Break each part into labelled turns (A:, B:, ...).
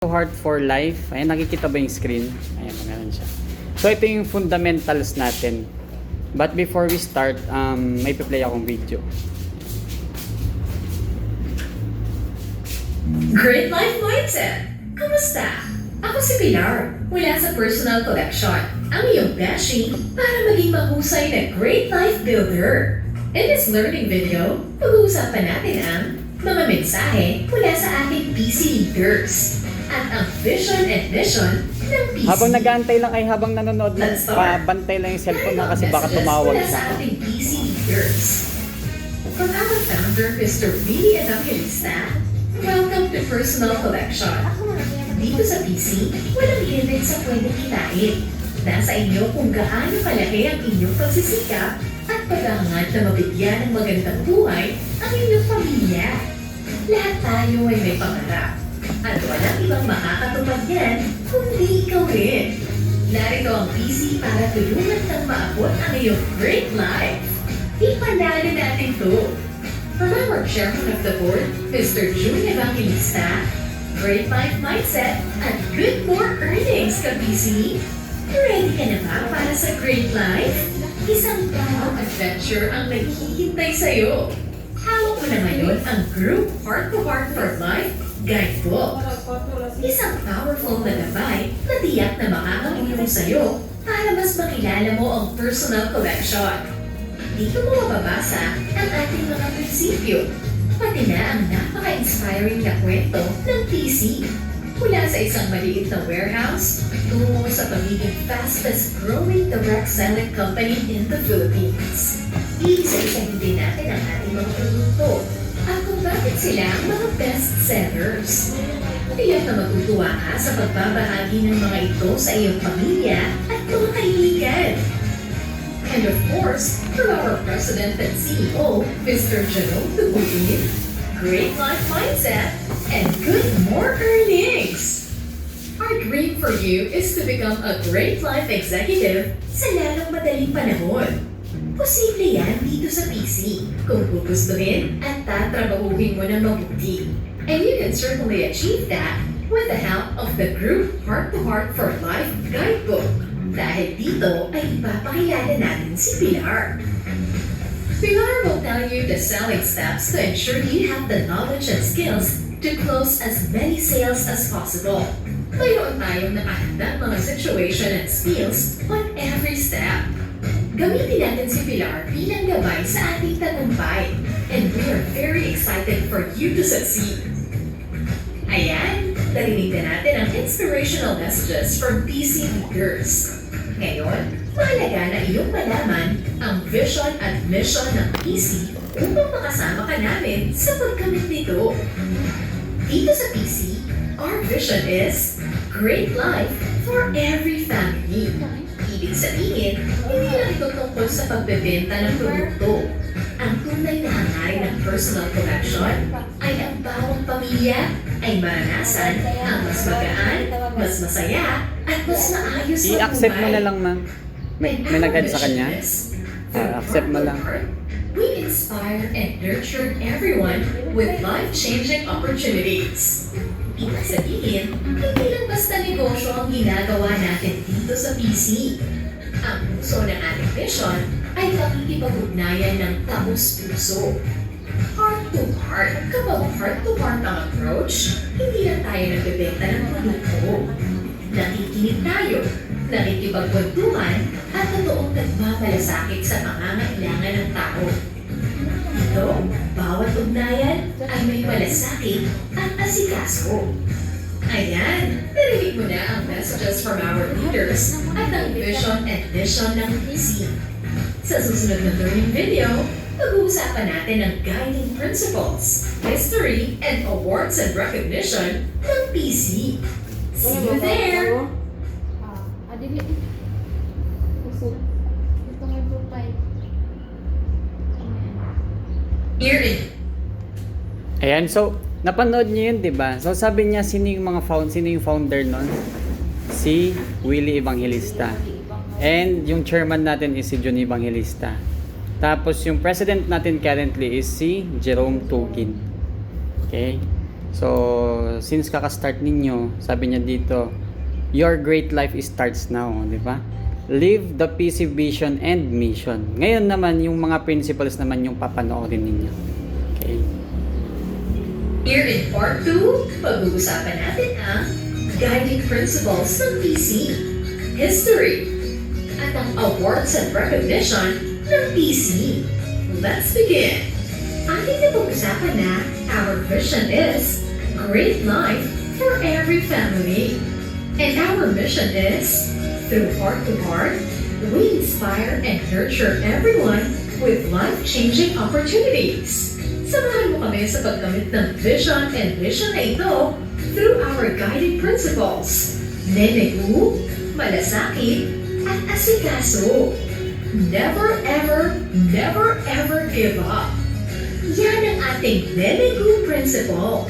A: Heart for Life. Ayan, nakikita ba yung screen? Ayan, meron siya. So, ito yung fundamentals natin. But before we start, may play akong video.
B: Great Life Mindset! Kamusta? Ako si Pilar, mula sa Personal Collection, ang iyong beshi para maging mahusay na Great Life Builder. In this learning video, pag-uusapan natin ang mga mensahe mula sa ating PC leaders at ang vision and mission ng PC.
A: Habang nag-aantay lang ay habang nanonood lang, pabantay lang yung cellphone na kasi baka tumawag
B: mula
A: siya.
B: sa ating PC leaders. From our founder, Mr. Billy Evangelista, welcome to Personal Collection. Dito sa PC, walang limit sa pwedeng kitain. Nasa inyo kung gaano kalaki ang inyong pagsisikap at paghahangad na mabigyan ng magandang buhay ang inyong pamilya. Lahat tayo ay may pangarap. At walang ibang makakatupad yan kundi ikaw rin. Narito ang PC para tulungan kang maabot ang iyong great life. Ipanalo natin to. From our chairman of the board, Mr. June Evangelista, Great Life Mindset at Good More Earnings ka PC. Ready ka na ba para sa Great Life? Isang bawang adventure ang naghihintay sa'yo. Hawak mo na ngayon ang Group Heart to Heart for Life Guidebook. Isang powerful na gabay na tiyak na makakatulong sa'yo para mas makilala mo ang personal collection. Dito mo mababasa ang ating mga prinsipyo, pati na ang napaka-inspiring na kwento ng PC. Mula sa isang maliit na warehouse, tungo sa pagiging fastest growing direct selling company in the Philippines. Iisa-isahin din natin ang ating mga produkto at kung bakit sila ang mga best sellers. Tiyak na matutuwa ka sa pagbabahagi ng mga ito sa iyong pamilya at mga kaibigan. And of course, from our President and CEO, Mr. Jerome Dubutin, Great Life Mindset, and Good More Earnings! Our dream for you is to become a Great Life Executive sa lalong madaling panahon. Posible yan dito sa PC kung gugustuhin at tatrabahuhin mo ng mabuti. And you can certainly achieve that with the help of the Group Heart to Heart for Life Guidebook. Dahil dito ay ipapakilala natin si Pilar. Pilar will tell you the selling steps to ensure you have the knowledge and skills to close as many sales as possible. Mayroon tayong nakahandang mga situation and skills on every step. Gamitin natin si Pilar bilang gabay sa ating tagumpay. And we are very excited for you to succeed. Ayan, narinig na natin ang inspirational messages from PC leaders. Ngayon, mahalaga na iyong malaman ang vision at mission ng PC upang makasama ka namin sa pagkamit nito. Dito sa PC, our vision is great life for every family. Ibig sabihin, hindi lang ito tungkol sa pagbebenta ng produkto. Ang tunay na hangarin ng personal collection ay ang bawang pamilya ay maranasan ang mas magaan, mas masaya, at mas maayos na
A: I-accept mo na lang, ma'am. May nag-add sa kanya. Accept mo lang.
B: We inspire and nurture everyone with life-changing opportunities. Ibig sabihin, hindi lang basta negosyo ang ginagawa natin dito sa PC. Ang puso ng ating mission ay pakikipag-ugnayan ng taos-puso. Heart to heart. Kapag heart to heart ang approach, hindi lang tayo nagbebenta ng produkto. Nakikinig tayo, nakikipagkwentuhan, at totoong nagmamalasakit sa pangangailangan ng tao. Dito, bawat ugnayan ay may malasakit at asikaso. Ayan, narinig mo na ang messages from our leaders at ang vision and mission ng PC. Sa susunod na learning video, pag-uusapan natin ang guiding principles, history, and awards and recognition ng PC. See you there! Here in
A: Ayan, so, napanood niyo yun, di ba? So, sabi niya, sino yung founder nun? Si Willie Evangelista. And yung chairman natin is si June Evangelista. Tapos, yung president natin currently is si Jerome Tugin. Okay? So, since kaka-start ninyo, sabi niya dito, your great life starts now, di ba? Live the PC vision and mission. Ngayon naman, yung mga principles naman yung papanoorin ninyo. Okay.
B: Here in Part 2, pag-uusapan natin ang guiding principles ng PC, history, at ang awards and recognition ng PC. Let's begin! Ating napag-usapan na our vision is great life for every family. And our mission is, through Heart to Heart, we inspire and nurture everyone with life-changing opportunities. Samahan mo kami sa paggamit ng vision and mission na ito through our guiding principles, Nenegu, Malasakit, at Asikaso. Never ever give up. Yan ang ating Nenegu principle.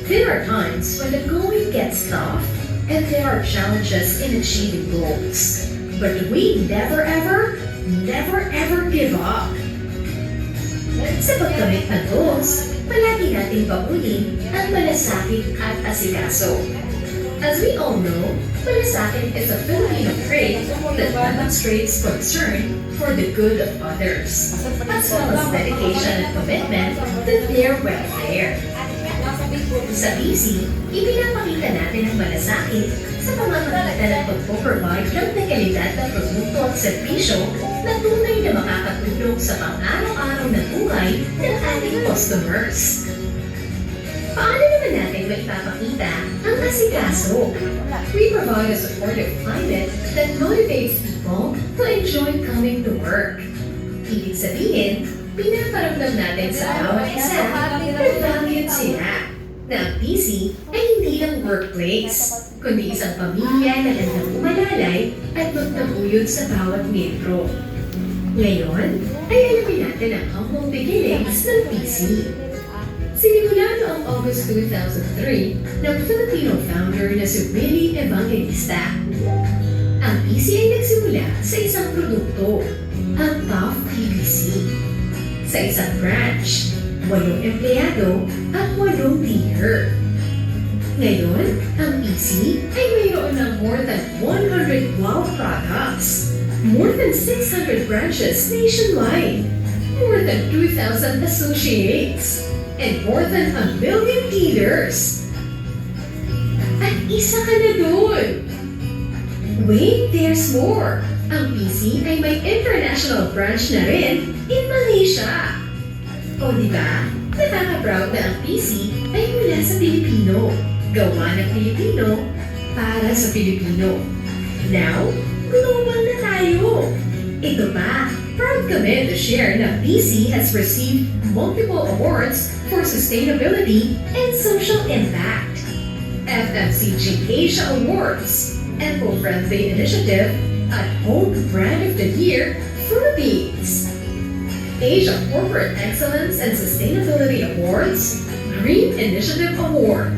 B: There are times when the going gets tough and there are challenges in achieving goals. But we never ever give up. Sa pagkamit ng goals, palagi nating baguhin ang malasakit at asikaso. As we all know, malasakit is a Filipino trait that demonstrates concern for the good of others, as well as dedication and commitment to their welfare. Sa PC, ipinapakita natin ang malasakit sa pamamagitan ng pagpo-provide ng dekalidad na produkto at serbisyo na tunay na makakatulong sa pang-araw-araw na buhay ng ating customers. Paano naman natin maipapakita ang asikaso? We provide a supportive climate that motivates people to enjoy coming to work. Ibig sabihin, pinaparamdam natin sa bawat isa na valued sila. Na ang PC ay hindi lang workplace, kundi isang pamilya na handang umalalay at magtaguyod sa bawat miyembro. Ngayon, ay alamin natin ang humble beginnings ng PC. Sinimula noong August 2003 ng Filipino founder na si Willie Evangelista. Ang PC ay nagsimula sa isang produkto, ang Tough PVC. Sa isang branch, 8 empleyado at 8 dealer. Ngayon, ang PC ay mayroon ng more than 100 wow products, more than 600 branches nationwide, more than 2,000 associates, and more than 1 million dealers. At isa ka na doon! Wait, there's more! Ang PC ay may international branch na rin in Malaysia. O diba, nakaka-proud na ang PC ay mula sa Pilipino, gawa ng Pilipino, para sa Pilipino. Now, global na tayo! Ito pa, proud kami to share na PC has received multiple awards for sustainability and social impact. FMCG Asia Awards, Eco-Friendly Initiative, at Home Brand of the Year, Philippines. Asia Corporate Excellence and Sustainability Awards, Green Initiative Award.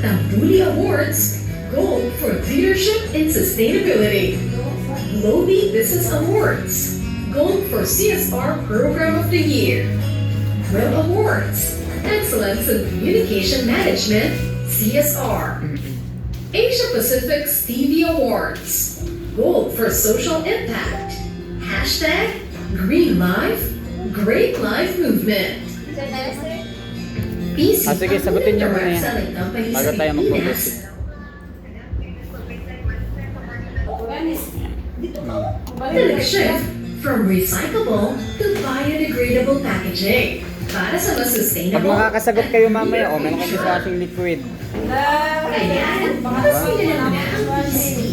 B: Tambuli Awards, Gold for Leadership in Sustainability. Globee Business Awards, Gold for CSR Program of the Year. Will Awards, Excellence in Communication Management, CSR. Asia Pacific Stevie Awards, Gold for Social Impact. Hashtag Green Life, Great Life Movement. PC
A: Sige, sagutin niyo muna yan.
B: selling company
A: Bago
B: sa
A: tayo
B: Pilipinas. The shift from recyclable to biodegradable packaging para sa mas
A: Pag
B: sustainable.
A: makakasagot kayo mamaya, meron kasi sa ating liquid.
B: Ayan, mas nilalang na ang PC.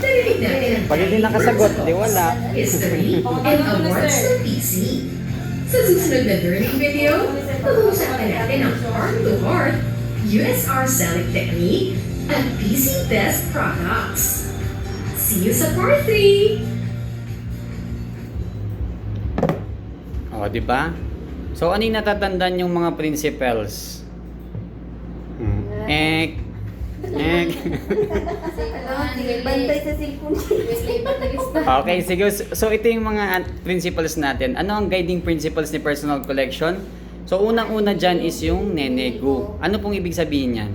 B: Narinig natin ang
A: Pag hindi nakasagot, di wala.
B: history and awards ng PC. Sa susunod na learning video, pag-uusapan natin ang heart-to-heart, USR selling technique, at PC best products. See you sa part 3!
A: O, di ba? So, ano yung natatandaan yung mga principles?
C: Bantay sa cellphone.
A: Okay, sige. So, ito yung mga principles natin. Ano ang guiding principles ni personal collection? So, unang-una dyan is yung nenego. Ano pong ibig sabihin yan?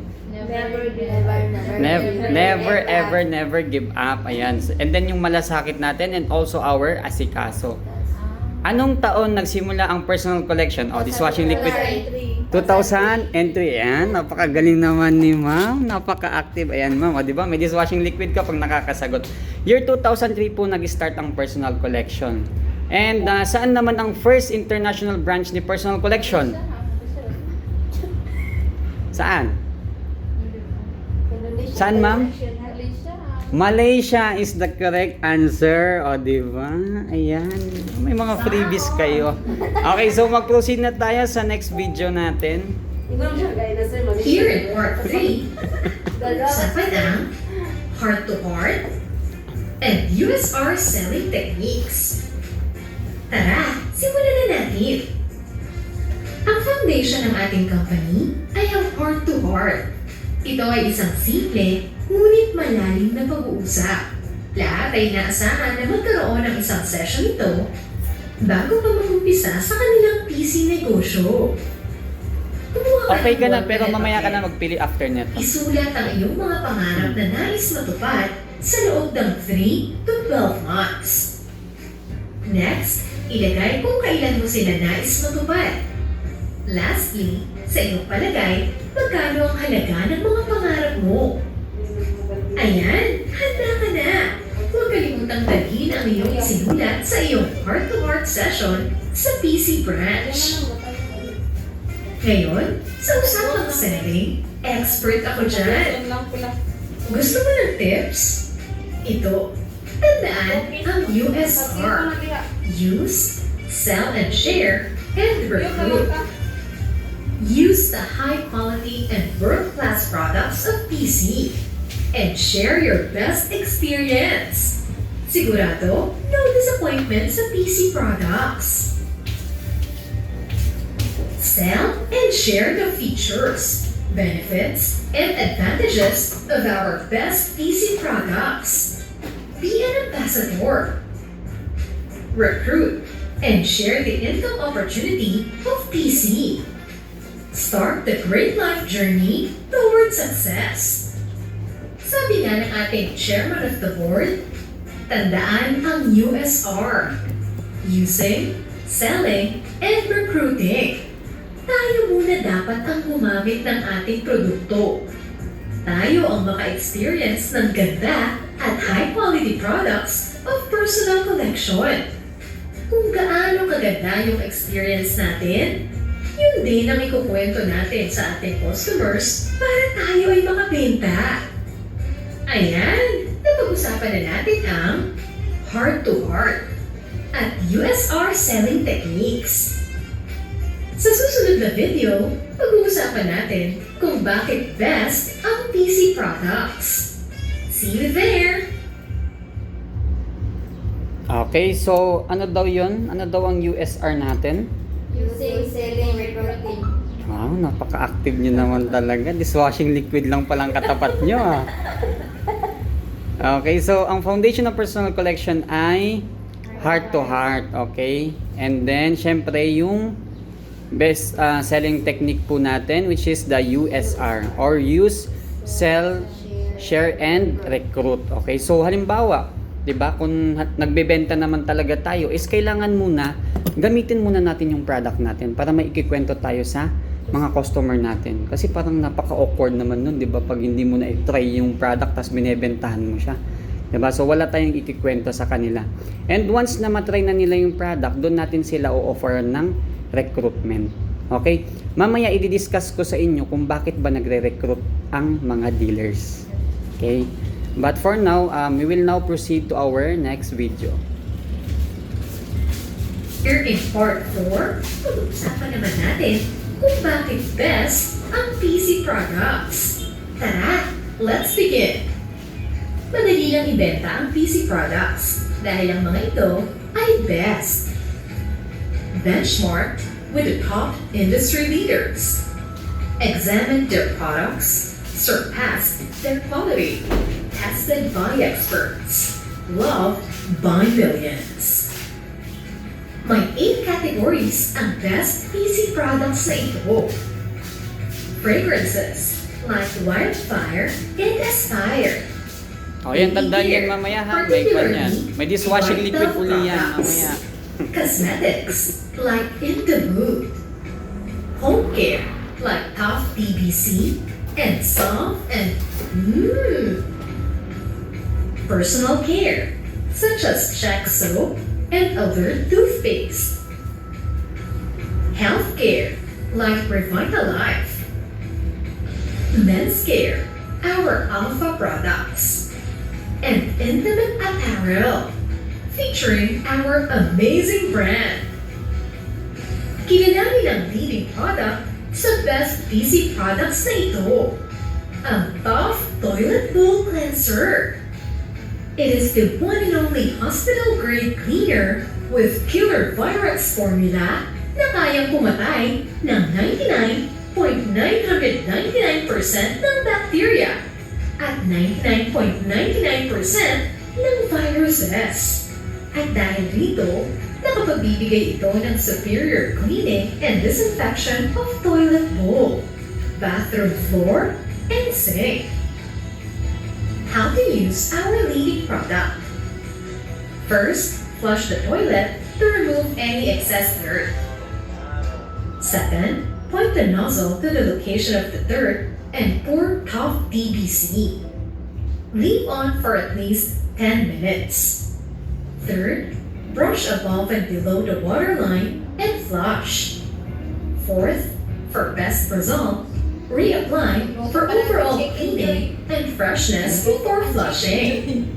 A: Never, ever, never give up. Ayan. And then yung malasakit natin and also our asikaso. Anong taon nagsimula ang personal collection? Oh, dishwashing liquid. 2003. Ayan, napakagaling naman ni ma'am. Napaka-active. Ayan ma'am, o, di ba? May dishwashing liquid ka pag nakakasagot. Year 2003 po nag-start ang personal collection. And saan naman ang first international branch ni personal collection? Saan? Saan, ma'am? Malaysia is the correct answer. O, di ba? Ayan. May mga freebies kayo. Okay, so mag-proceed na tayo sa next video natin.
B: Here in part 3, usapan ang heart-to-heart and USR selling techniques. Tara, simulan na natin. Ang foundation ng ating company ay ang heart-to-heart. Ito ay isang simple, ngunit malalim na pag-uusap. Lahat ay inaasahan na magkaroon ng isang session ito bago pa mag-umpisa sa kanilang PC negosyo.
A: Okay ka na, pero mamaya ka na magpili after neto.
B: Isulat ang iyong mga pangarap na nais matupad sa loob ng 3 to 12 months. Next, ilagay kung kailan mo sila nais matupad. Lastly, sa iyong palagay, magkano ang halaga ng mga pangarap mo? Ayan, handa ka na! Huwag kalimutang dalhin ang iyong isinulat sa iyong heart-to-heart session sa PC branch. Ngayon, sa usapang selling, expert ako dyan. Gusto mo ng tips? Ito, tandaan ang USR. Use, sell and share, and recruit. Use the high quality and world-class products of PC and share your best experience. Sigurado, no disappointment sa PC products. Sell and share the features, benefits, and advantages of our best PC products. Be an ambassador. Recruit and share the income opportunity of PC. Start the great life journey toward success. Sabi nga ng ating chairman of the board, tandaan ang USR. Using, selling, and recruiting. Tayo muna dapat ang gumamit ng ating produkto. Tayo ang maka-experience ng ganda at high-quality products of personal collection. Kung gaano kaganda yung experience natin, yun din ang ikukwento natin sa ating customers para tayo ay makabenta. Ayan, napag-usapan na natin ang heart-to-heart at USR selling techniques. Sa susunod na video, pag-uusapan natin kung bakit best ang PC products. See you there!
A: Okay, so ano daw yun? Ano daw ang USR natin?
C: Using, selling, recruiting.
A: Wow, napaka-active nyo naman talaga. Dishwashing liquid lang palang katapat nyo ah. Okay, so ang foundation ng personal collection ay heart to heart, okay? And then, syempre, yung best selling technique po natin, which is the USR, or use, sell, share, and recruit. Okay, so halimbawa, 'di ba, kung nagbebenta naman talaga tayo, is kailangan muna gamitin muna natin yung product natin para maikikwento tayo sa mga customer natin. Kasi parang napaka-awkward naman nun, 'di ba, pag hindi mo na i-try yung product tas binebentahan mo siya. 'Di ba? So wala tayong ikikwento sa kanila. And once na matry na nila yung product, doon natin sila o-offer ng recruitment. Okay? Mamaya i-discuss ko sa inyo kung bakit ba nagre-recruit ang mga dealers. Okay? But for now, we will now proceed to our next video.
B: Here in part 4, pag-usapan naman natin kung bakit best ang PC products. Tara, let's begin! Madali lang ibenta ang PC products dahil ang mga ito ay best. Benchmarked with the top industry leaders. Examined their products, surpassed their quality, tested by experts, loved by millions. May 8 categories ang best PC products na ito. Fragrances like Wildfire and Aspire.
A: O yan, tandaan yan mamaya ha. May kwan yan. May dishwashing liquid uli yan mamaya.
B: Cosmetics like In the Mood. Home care like Tough BBC and Soft and Personal care such as Check Soap and other toothpaste. Healthcare like Revitalife. Men's care, our Alpha products. And intimate apparel featuring our amazing brand. Kinanami ng leading product sa best PC products na ito, ang Tough Toilet Bowl Cleanser. It is the one and only hospital-grade cleaner with killer virus formula na kayang pumatay ng 99.999% ng bacteria at 99.99% ng viruses. At dahil dito, nakapagbibigay ito ng superior cleaning and disinfection of toilet bowl, bathroom floor, and sink. How to use our leading product. First, flush the toilet to remove any excess dirt. Second, point the nozzle to the location of the dirt and pour Tough DBC. Leave on for at least 10 minutes. Third, brush above and below the water line and flush. Fourth, for best result, reapply for overall cleaning and freshness before flushing.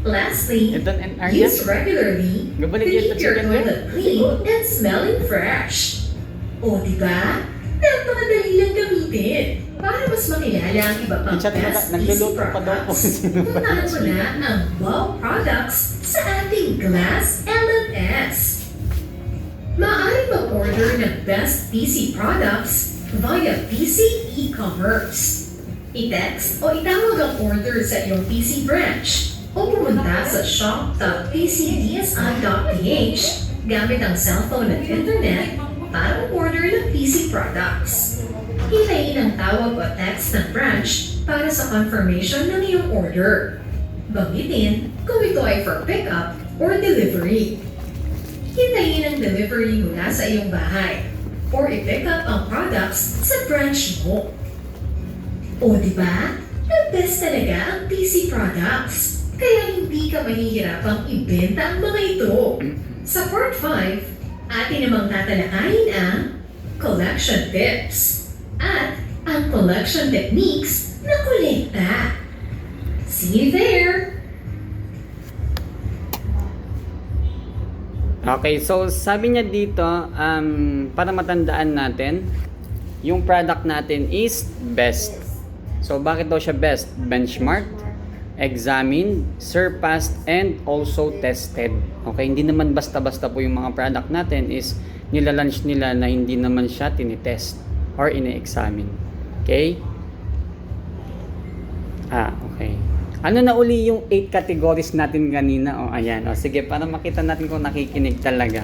B: Lastly,
A: Ito and
B: use regularly to
A: Gabalik yun
B: keep your
A: sa chicken
B: toilet clean and smelling fresh. O diba? Napakadali lang gamitin. Para mas makilala ang iba pang
A: Chat,
B: best
A: nagluluto
B: PC
A: pa daw po.
B: products, puntahan mo na ang Wow Products sa ating Glass LMS. Maaari mag-order ng best PC products via PC e-commerce. I-text o itawag ang order sa iyong PC branch o pumunta sa shop.pcdsi.ph gamit ang cellphone at internet para mag-order ng PC products. Hintayin ang tawag o text ng branch para sa confirmation ng iyong order. Banggitin kung ito ay for pickup or delivery. Hintayin ang delivery mula sa iyong bahay or i-pick up ang products sa branch mo. O diba? The best talaga ang PC products. Kaya hindi ka mahihirapang ibenta ang mga ito. Sa part 5, atin namang tatalakayin ang collection tips at ang collection techniques na kolekta. See you there!
A: Okay, so sabi niya dito, para matandaan natin, yung product natin is best. So bakit daw siya best? Benchmarked, examined, surpassed, and also tested. Okay, hindi naman basta-basta po yung mga product natin is nilalunch nila na hindi naman siya tinitest or ine-examine. Okay? Okay. Ano na uli yung 8 categories natin kanina? Ayan. Sige, para makita natin kung nakikinig talaga.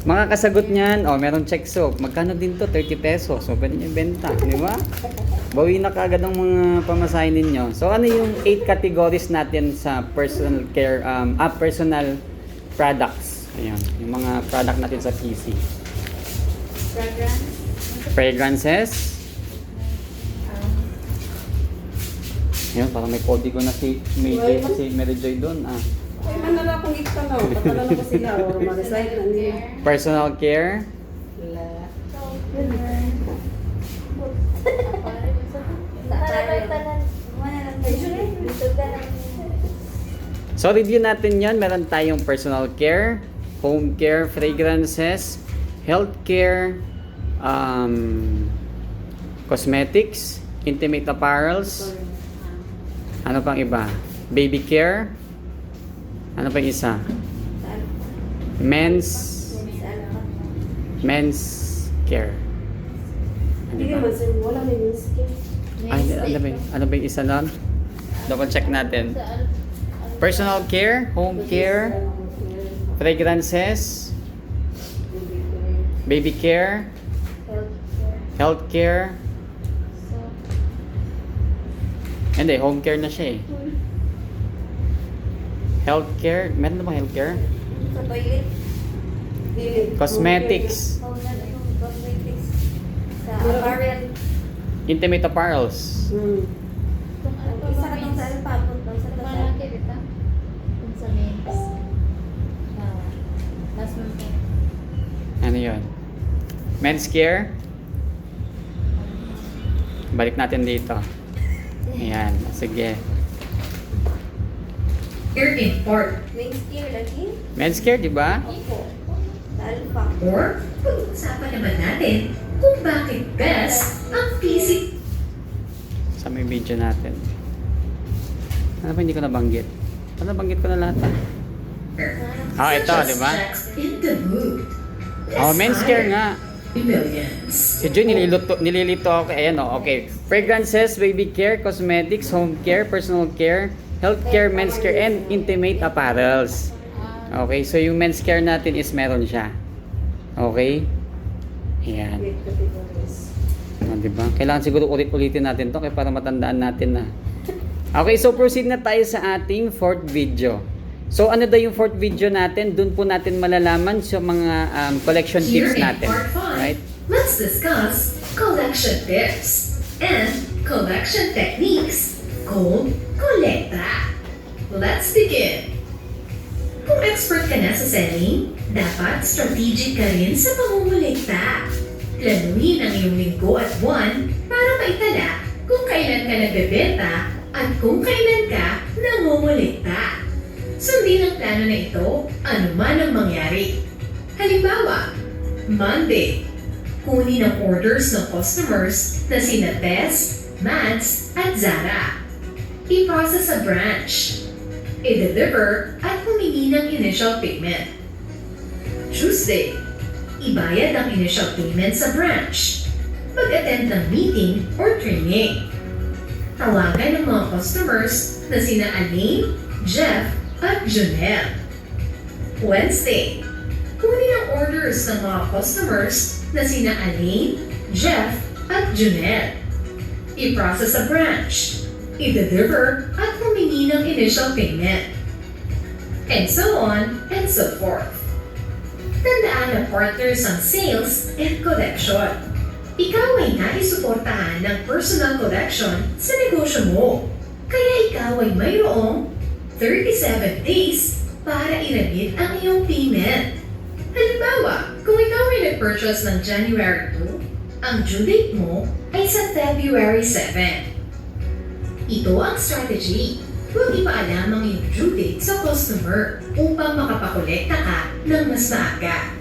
A: Mga kasagot niyan, meron check soap. Magkano din to? 30 pesos. So, pwede niyo benta. Di ba? Bawi na kaagad ang mga pamasahin ninyo. So, ano yung 8 categories natin sa personal care, personal products? Ayan. Yung mga product natin sa PC. Fragrances. Ayan, parang may kodigo na si Mary Joy doon.
D: Ay, manala akong ito na. Patalala ko sila. O, mag-resign na niya.
A: Personal care. So, review natin yan. Meron tayong personal care, home care, fragrances, healthcare, cosmetics, intimate apparels, ano pang iba? Baby care, ano pang isa? Men's care. Ano
D: Hindi
A: ba?
D: ba, sir? Wala may skin.
A: Ano ba yung isa nun? Double check natin. Personal care, home care, fragrances, Baby care,
C: Healthcare.
A: healthcare,
C: So,
A: hindi, home care na siya eh. Healthcare, meron na bang healthcare?
C: sa toilet.
A: Cosmetics,
C: Home na yung cosmetics. Sa apparel.
A: intimate apparels,
C: Isa ka tong sa alpapon to. Isa ka sa
E: Kung sa men's. Last month.
A: ano yun? Men's care, balik natin dito. Ayan, sige.
B: Here in part.
C: Men's care lagi.
A: Men's care, di ba?
C: Opo. Sa alpha.
B: Or, pag-uusapan naman natin kung bakit best ang PC
A: Sa may video natin. Ano ba hindi ko nabanggit? Ano nabanggit ko na lahat ah? Ah, ito,
B: such as
A: di ba?
B: checks in the mood.
A: Oh, men's care nga.
B: Millions.
A: Si Joy, nililito ako. Ayan o, okay. Fragrances, baby care, cosmetics, home care, personal care, healthcare, men's care, and intimate apparels. Okay, so yung men's care natin is meron siya. Okay? Ayan. O, diba? Kailangan siguro ulit-ulitin natin to kaya para matandaan natin na. Okay, so proceed na tayo sa ating fourth video. So ano daw yung fourth video natin? Doon po natin malalaman sa mga collection
B: Here
A: tips
B: in
A: natin.
B: part 5,
A: Right?
B: let's discuss collection tips and collection techniques called kolekta. Let's begin. Kung expert ka na sa selling, dapat strategic ka rin sa pangungulekta. Planuhin ang iyong linggo at buwan para maitala kung kailan ka nagbebenta at kung kailan ka nangungulekta. Sundin ang plano na ito, anuman ang mangyari. Halimbawa, Monday, kunin ang orders ng customers na sina Tess, Mads, at Zara. I-process sa branch. I-deliver at humingi ng initial payment. Tuesday, ibayad ang initial payment sa branch. Mag-attend ng meeting or training. Tawagan ng mga customers na sina Alain, Jeff, at Junel. Wednesday, kunin ang orders ng mga customers na sina Alain, Jeff, at Junel. I-process sa branch. I-deliver at humingi ng initial payment. And so on and so forth. Tandaan na partners ang sales and collection. Ikaw ay naisuportahan ng personal collection sa negosyo mo. Kaya ikaw ay mayroong 37 days para i-remit ang iyong payment. Halimbawa, kung ikaw ay nag-purchase ng January 2, ang due date mo ay sa February 7. Ito ang strategy. Huwag ipaalam ang iyong due date sa customer upang makapakolekta ka ng mas maaga.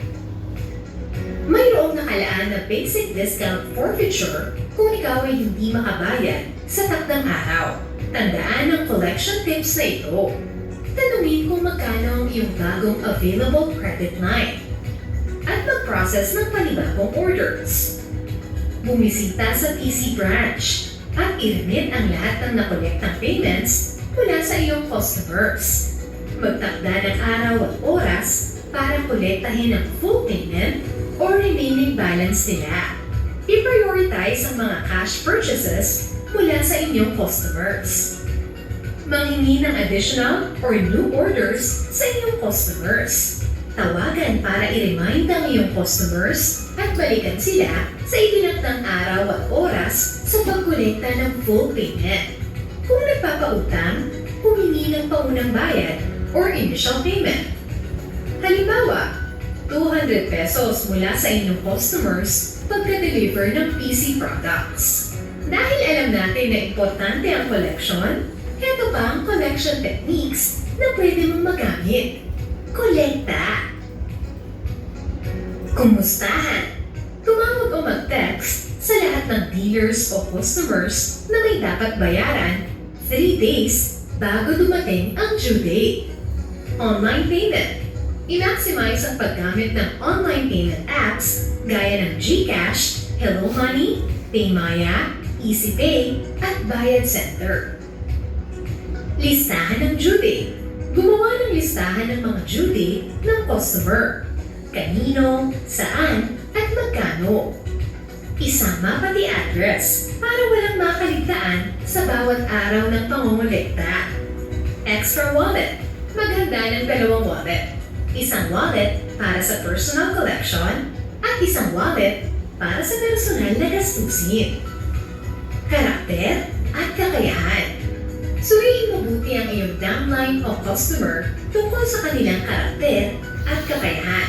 B: Mayroong nakalaan na basic discount forfeiture kung ikaw ay hindi makabayad sa takdang araw. Tandaan ang collection tips na ito. Tanungin kung magkano ang iyong bagong available credit line at mag-process ng panibagong orders. Bumisita sa PC branch at i-remit ang lahat ng nakolektang payments mula sa iyong customers. Magtakda ng araw at oras para kolektahin ang full payment or remaining balance nila. I-prioritize ang mga cash purchases mula sa inyong customers. Manghingi ng additional or new orders sa inyong customers. Tawagan para i-remind ang iyong customers at balikan sila sa itinakdang araw at oras sa pagkolekta ng full payment. Kung nagpapautang, humingi ng paunang bayad or initial payment. Halimbawa, 200 pesos mula sa inyong customers pagka-deliver ng PC products. Dahil alam natin na importante ang collection, heto pa ang collection techniques na pwede mong magamit. Kolekta. Kumustahan? Tumawag o mag-text sa lahat ng dealers o customers na may dapat bayaran 3 days bago dumating ang due date. Online payment. I-maximize ang paggamit ng online payment apps gaya ng GCash, Hello Money, Paymaya, EasyPay, at Bayad Center. Listahan ng due date. Gumawa ng listahan ng mga due date ng customer. Kanino, saan, at magkano. Isama pati address para walang makaligtaan sa bawat araw ng pangongolekta. Extra wallet. Maghanda ng 2 wallet. Isang wallet para sa personal collection at isang wallet para sa personal na gastusin. Karakter at kakayahan. Suriin mabuti ang iyong downline o customer tungkol sa kanilang karakter at kakayahan.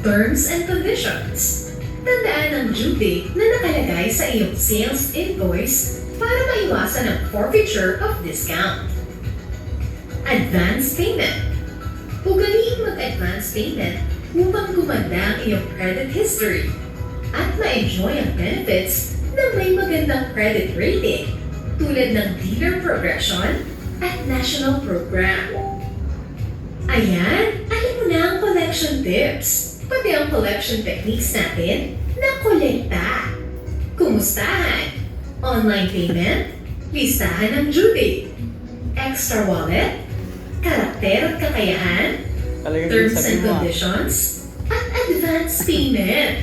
B: Terms and conditions. Tandaan ang due date na nakalagay sa iyong sales invoice para maiwasan ang forfeiture of discount. Advance payment. Ugaliin mag-advance payment upang gumanda ang iyong credit history at ma-enjoy ang benefits ng may magandang credit rating tulad ng dealer progression at national program. Ayan, alam mo na ang collection tips, pati ang collection techniques natin na kolekta. Kumustahan? Online payment, listahan ng due date, extra wallet, karakter at kakayahan,
A: Talagang
B: terms
A: sabi
B: and
A: mo,
B: conditions, at advance payment.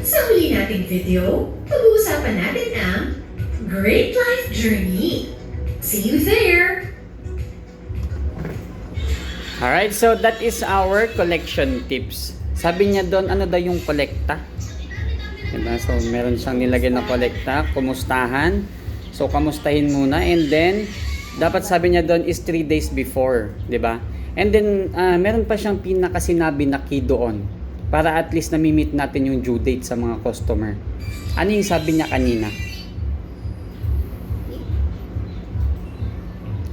B: Sa huli nating video, pag-uusapan natin ang Great Life Journey. See you there!
A: Alright, so that is our collection tips. Sabi niya doon, ano daw yung kolekta? Diba? So, meron siyang nilagay na kolekta, kumustahan. So, kamustahin muna. And then, dapat sabi niya doon is 3 days before. Diba? And then, meron pa siyang pinakasinabi na key doon. Para at least nami-meet natin yung due date sa mga customer. Ano yung sabi niya kanina?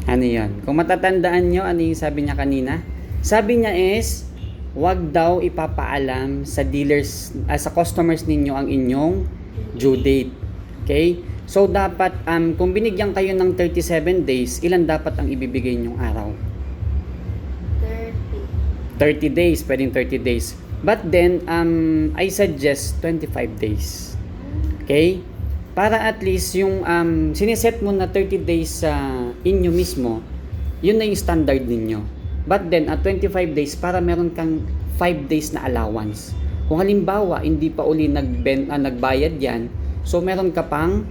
A: Ano yan? Kung matatandaan nyo, ano yung sabi niya kanina? Sabi niya is, wag daw ipapaalam sa dealers, sa customers ninyo ang inyong due date. Okay? So, dapat, kung binigyan kayo ng 37 days, ilan dapat ang ibibigay nyong araw? 30 days, pwedeng 30 days. But then, I suggest 25 days. Okay? Para at least yung siniset mo na 30 days sa inyo mismo, yun na yung standard ninyo. But then, at 25 days, para meron kang 5 days na allowance. Kung halimbawa, hindi pa uli nagbayad yan, so meron ka pang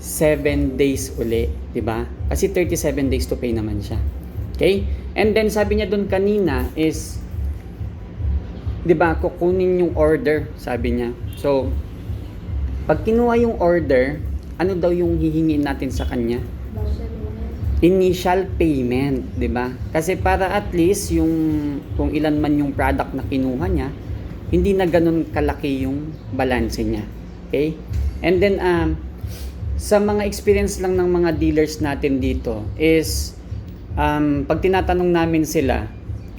A: 7 days uli, di ba? Kasi 37 days to pay naman siya. Okay? And then, sabi niya doon kanina is, di ba, kukunin yung order, sabi niya. So, pag kinuha yung order, ano daw yung hihingin natin sa kanya? Initial payment, di ba? Kasi para at least yung kung ilan man yung product na kinuha niya, hindi na ganun kalaki yung balance niya. Okay? And then sa mga experience lang ng mga dealers natin dito is pag tinatanong namin sila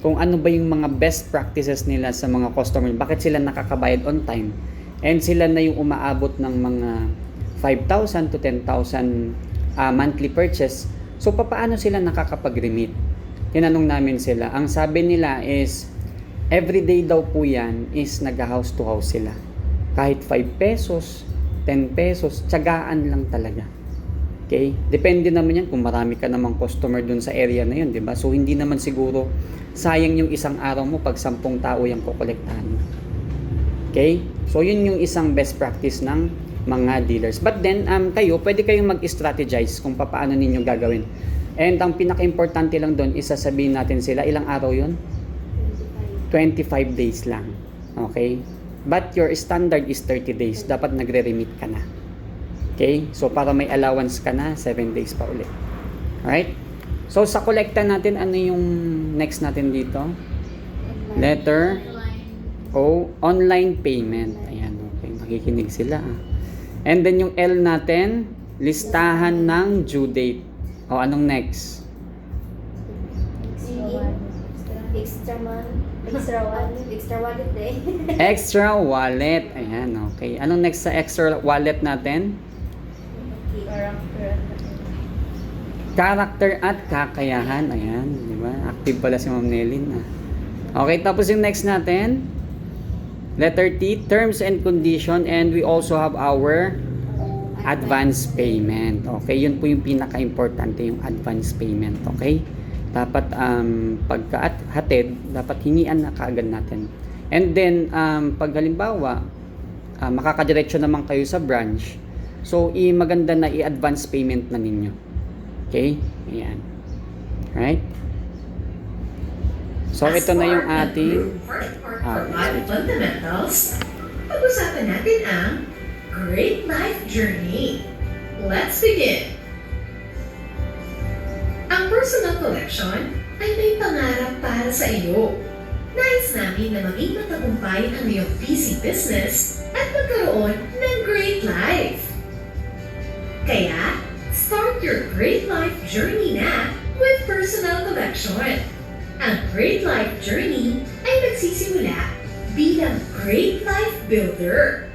A: kung ano ba yung mga best practices nila sa mga customer, bakit sila nakakabayad on time, and sila na yung umaabot ng mga 5,000 to 10,000 monthly purchase. So, paano sila nakakapag-remit? Tinanong namin sila. Ang sabi nila is, everyday daw po yan is nag-house to house sila. Kahit 5 pesos, 10 pesos, tiyagaan lang talaga. Okay? Depende naman yan kung marami ka namang customer dun sa area na yun, di ba? So, hindi naman siguro sayang yung isang araw mo pag 10 tao yung kukolektahan mo. Okay? So, yun yung isang best practice ng mga dealers. But then, kayo, pwede kayong mag-strategize kung paano ninyo gagawin. And ang pinaka-importante lang doon, isasabihin natin sila, ilang araw yun? 25 days lang. Okay? But your standard is 30 days. Dapat nagre-remit ka na. Okay? So, para may allowance ka na, 7 days pa ulit. Alright? So, sa kolekta natin, ano yung next natin dito? Letter O, online payment. Ayan, okay. Makikinig sila. And then yung L natin, listahan ng due date. O, anong next?
C: Extra wallet eh.
A: Extra wallet. Ayan, okay. Anong next sa extra wallet natin? Character at kakayahan. Ayan, di ba? Active pala si Ma'am Nelin. Okay, tapos yung next natin, letter T, terms and condition, and we also have our advance payment. Okay, yun po yung pinaka-importante, yung advance payment. Okay? Dapat pagka-hatid, dapat hingian na kaagad natin And then, pag halimbawa, makakadiretso naman kayo sa branch, so maganda na i-advance payment na ninyo. Okay? Ayan. Right? So,
B: As
A: ito na yung
B: part ng
A: ating
B: Group Heart for Life Fundamentals, pag-usapan natin ang Great Life Journey. Let's begin! Ang personal collection ay may pangarap para sa iyo. Nais namin na maging matagumpay ang iyong PC business at magkaroon ng great life. Kaya, start your great life journey na with personal collection. Ang Great Life Journey ay nagsisimula bilang Great Life Builder.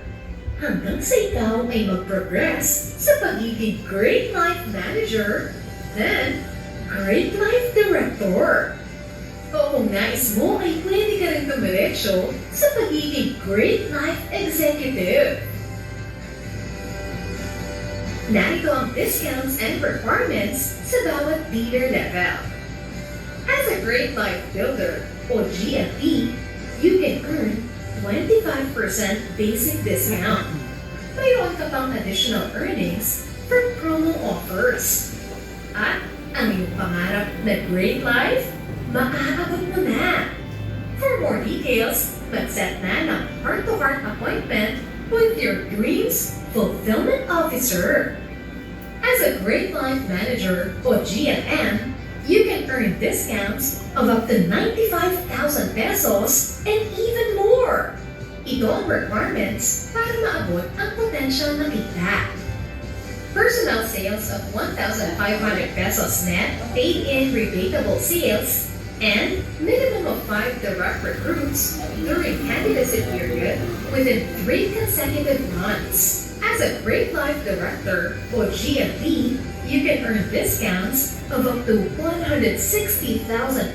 B: Hanggang sa ikaw ay mag-progress sa pagiging Great Life Manager, then Great Life Director. O kung nais mo ay pwede ka rin dumiretso sa pagiging Great Life Executive. Narito ang discounts and requirements sa bawat dealer level. As a Great Life Builder o GLB, you can earn 25% basic discount. Mayroon ka pang additional earnings from promo offers. At ang iyong pangarap na great life, maaabot mo na. For more details, mag-set na ng heart-to-heart appointment with your Dreams Fulfillment Officer. As a Great Life Manager o GLM, you can earn discounts of up to 95,000 pesos and even more. Ito ang requirements para maabot ang potential na kita. Personal sales of 1,500 pesos net, paid-in rebatable sales, and minimum of 5 direct recruits during candidacy period within 3 consecutive months. As a Great Life Director or GFP, you can earn discounts of up to 160,000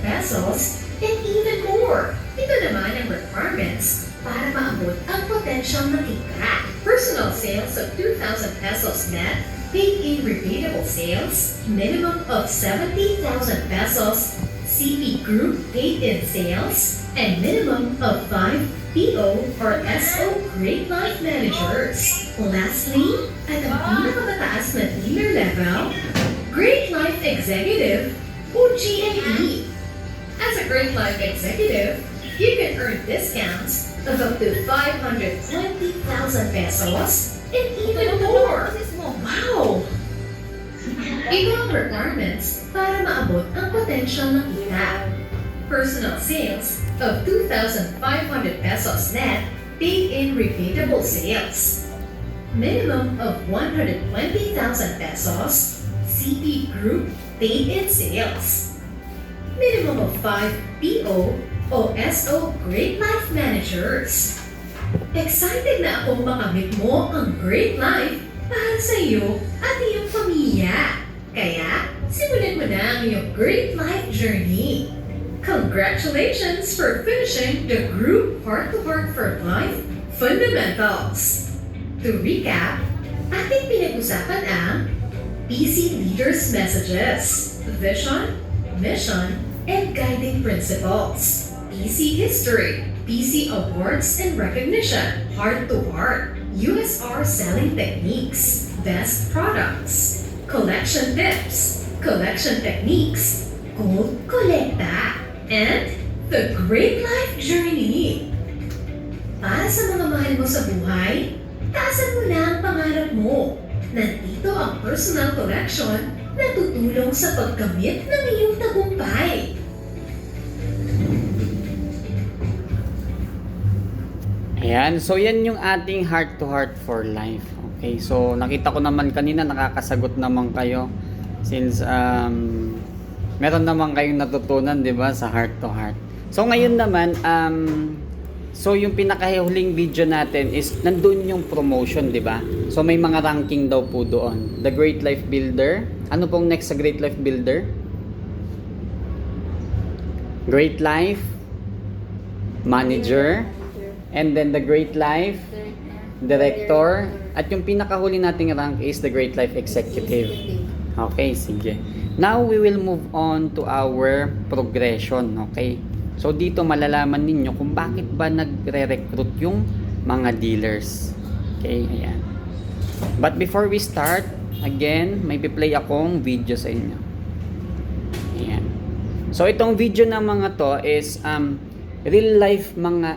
B: pesos and even more. Ito naman ang requirements para maabot ang potential na kita. Personal sales of 2,000 pesos net, paid-in repeatable sales, minimum of 70,000 pesos, CP Group paid-in sales, and minimum of 5 PO or SO Great Life Managers. Lastly, at ang pinakamataas na dealer level, Great Life Executive o GLE. As a Great Life Executive, you can earn discounts of up to 520,000 pesos and even more. Wow! Ito ang requirements para maabot ang potential ng kita. Personal sales of 2,500 pesos net, paid-in repeatable sales. Minimum of 120,000 pesos, CP Group paid-in sales. Minimum of 5 PO o SO Great Life Managers. Excited na akong makamit mo ang Great Life para sa iyo at iyong pamilya. Kaya, simulan mo na ang iyong Great Life Journey. Congratulations for finishing the Group Heart-to-Heart for Life Fundamentals. To recap, ating pinag-usapan ang PC Leaders Messages, Vision, Mission, and Guiding Principles. PC History, PC Awards and Recognition, Heart-to-Heart, USR Selling Techniques, Best Products, Collection Tips, Collection Techniques, Gold Collecta, and The Great Life Journey. Para sa mga mahal mo sa buhay, taasan mo na ang pangarap mo. Nandito ang personal collection na tutulong sa pagkamit ng iyong tagumpay.
A: Ayan, so yan yung ating heart to heart for life. Okay, so nakita ko naman kanina nakakasagot naman kayo since meron naman kayong natutunan, 'di ba, sa heart to heart. So ngayon naman so yung pinakahuling video natin is nandun yung promotion, 'di ba? So may mga ranking daw po doon. The Great Life Builder. Ano pong next sa Great Life Builder? Great Life Manager. And then the Great Life Director. At yung pinakahuli nating rank is the Great Life Executive. Okay, sige. Now we will move on to our progression, okay? So dito malalaman ninyo kung bakit ba nagre-recruit yung mga dealers. Okay, ayan. But before we start, again, may play akong video sa inyo. Ayan. So itong video na mga to is real life mga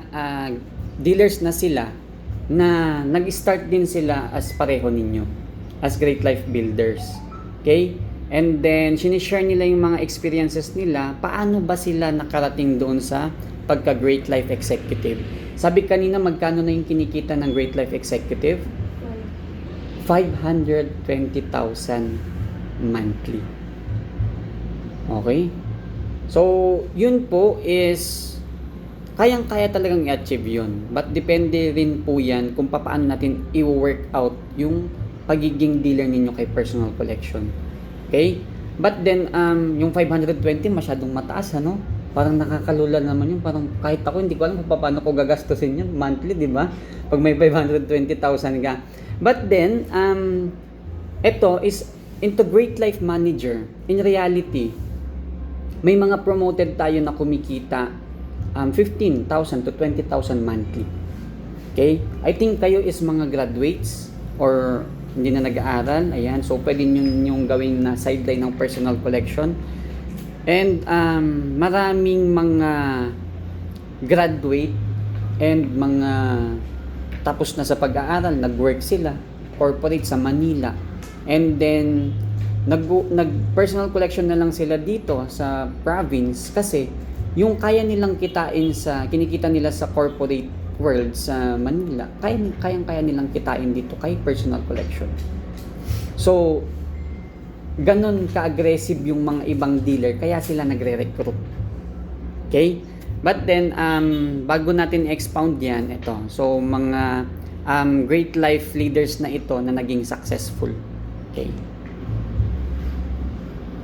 A: dealers na sila na nag-start din sila as pareho ninyo, as Great Life Builders. Okay? And then, sinishare nila yung mga experiences nila, paano ba sila nakarating doon sa pagka Great Life Executive. Sabi kanina, magkano na yung kinikita ng Great Life Executive? 520,000 monthly. Okay? So, yun po is kayang-kaya talagang i-achieve yun. But depende rin po yan kung paano natin i-work out yung pagiging dealer ninyo kay personal collection. Okay? But then, yung 520 masyadong mataas, ano? Parang nakakalula naman yun. Parang kahit ako, hindi ko alam kung paano ko gagastusin yun monthly, di ba? Pag may 520,000 ka. But then, ito is into Great Life Manager. In reality, may mga promoted tayo na kumikita 15,000 to 20,000 monthly. Okay? I think kayo is mga graduates or hindi na nag-aaral. Ayan. So, pwede nyo yung gawin na sideline ng personal collection. And maraming mga graduate and mga tapos na sa pag-aaral, nag-work sila, corporate sa Manila. And then, nag-personal collection na lang sila dito sa province kasi yung kaya nilang kitain kinikita nila sa corporate world sa Manila, kaya nilang kitain dito kay personal collection. So, ganon ka-aggressive yung mga ibang dealer, kaya sila nagre-recruit. Okay? But then, bago natin expound yan, ito. So, mga great life leaders na ito na naging successful. Okay?